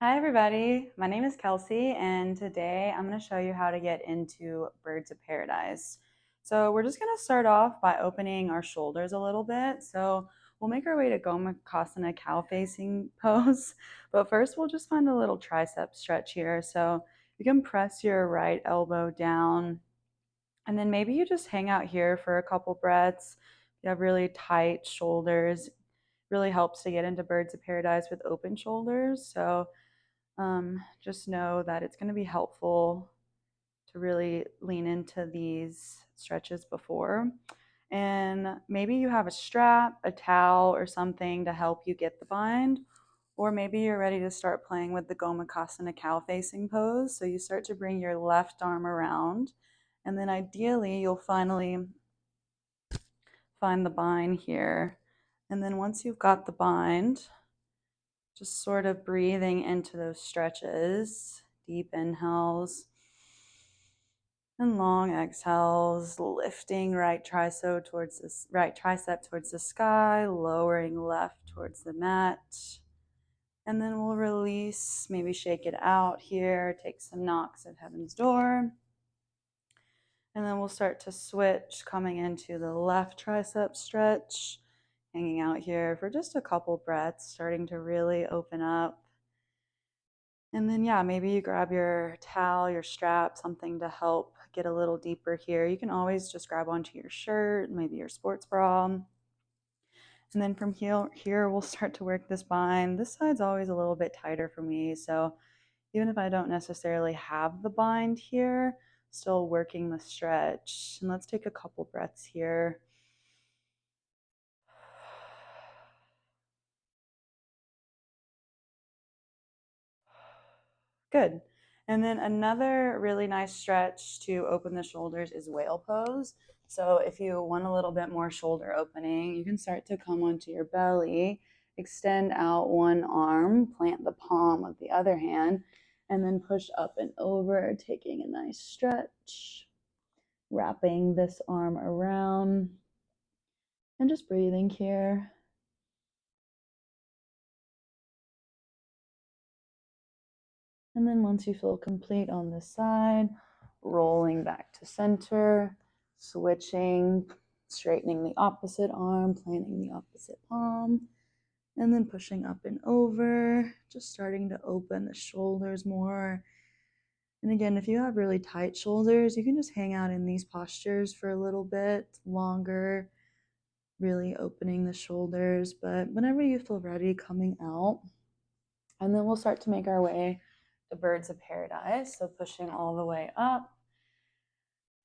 Hi everybody, my name is Kelsey and today I'm going to show you how to get into Birds of Paradise. So we're just going to start off by opening our shoulders a little bit. So we'll make our way to Gomukhasana cow facing pose, but first we'll just find a little tricep stretch here. So you can press your right elbow down and then maybe you just hang out here for a couple breaths. If you have really tight shoulders, really helps to get into Birds of Paradise with open shoulders. So just know that it's going to be helpful to really lean into these stretches before. And maybe you have a strap, a towel, or something to help you get the bind. Or maybe you're ready to start playing with the Gomukhasana cow facing pose. So you start to bring your left arm around. And then ideally, you'll finally find the bind here. And then once you've got the bind, just sort of breathing into those stretches, deep inhales and long exhales, lifting right tricep towards the sky, lowering left towards the mat. And then we'll release, maybe shake it out here, take some knocks at Heaven's Door. And then we'll start to switch, coming into the left tricep stretch, hanging out here for just a couple breaths, starting to really open up. And then, yeah, maybe you grab your towel, your strap, something to help get a little deeper here. You can always just grab onto your shirt, maybe your sports bra. And then from here we'll start to work this bind. This side's always a little bit tighter for me. So even if I don't necessarily have the bind here, still working the stretch. And let's take a couple breaths here. Good. And then another really nice stretch to open the shoulders is whale pose. So if you want a little bit more shoulder opening, you can start to come onto your belly, extend out one arm, plant the palm of the other hand, and then push up and over, taking a nice stretch, wrapping this arm around, and just breathing here. And then once you feel complete on this side, rolling back to center, switching, straightening the opposite arm, planting the opposite palm, and then pushing up and over, just starting to open the shoulders more. And again, if you have really tight shoulders, you can just hang out in these postures for a little bit longer, really opening the shoulders. But whenever you feel ready, coming out. And then we'll start to make our way to Birds of Paradise. So pushing all the way up.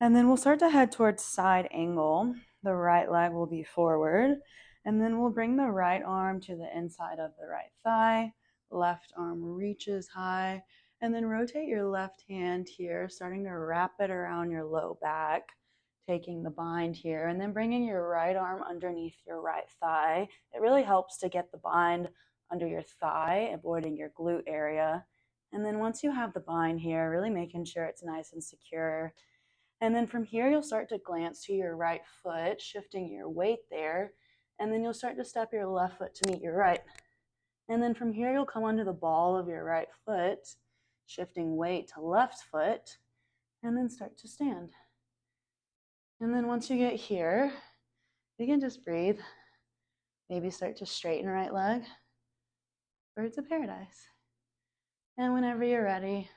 And then we'll start to head towards side angle. The right leg will be forward. And then we'll bring the right arm to the inside of the right thigh. Left arm reaches high. And then rotate your left hand here, starting to wrap it around your low back, taking the bind here, and then bringing your right arm underneath your right thigh. It really helps to get the bind under your thigh, avoiding your glute area. And then once you have the bind here, really making sure it's nice and secure. And then from here, you'll start to glance to your right foot, shifting your weight there. And then you'll start to step your left foot to meet your right. And then from here, you'll come onto the ball of your right foot, shifting weight to left foot, and then start to stand. And then once you get here, you can just breathe. Maybe start to straighten right leg. Birds of Paradise. And whenever you're ready,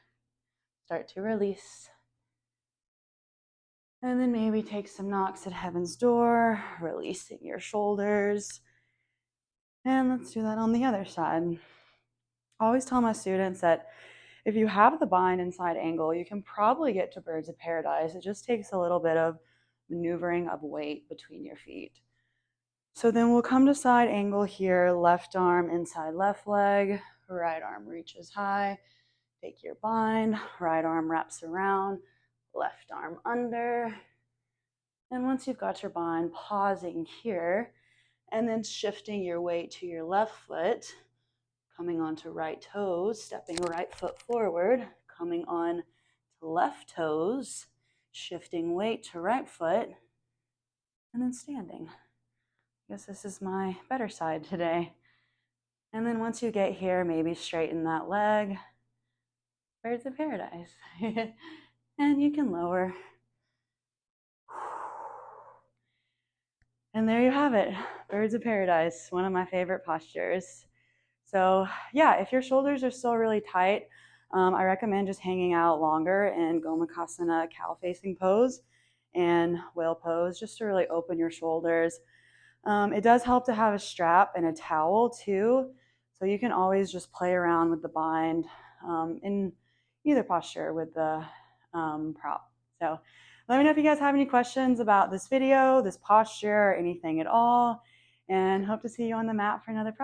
start to release. And then maybe take some knocks at Heaven's Door, releasing your shoulders. And let's do that on the other side. I always tell my students that if you have the bind and side angle, you can probably get to Birds of Paradise. It just takes a little bit of maneuvering of weight between your feet. So then we'll come to side angle here, left arm inside left leg, right arm reaches high, take your bind, right arm wraps around, left arm under. And once you've got your bind, pausing here, and then shifting your weight to your left foot, coming onto right toes, stepping right foot forward, coming on to left toes, shifting weight to right foot, and then standing. I guess this is my better side today. And then once you get here, maybe straighten that leg. Birds of paradise. And you can lower. And there you have it, birds of paradise, one of my favorite postures. So yeah, if your shoulders are still really tight, I recommend just hanging out longer in Gomukhasana cow facing pose and whale pose, just to really open your shoulders. It does help to have a strap and a towel too, so you can always just play around with the bind in either posture with the prop. So let me know if you guys have any questions about this video, this posture, or anything at all, and hope to see you on the mat for another practice.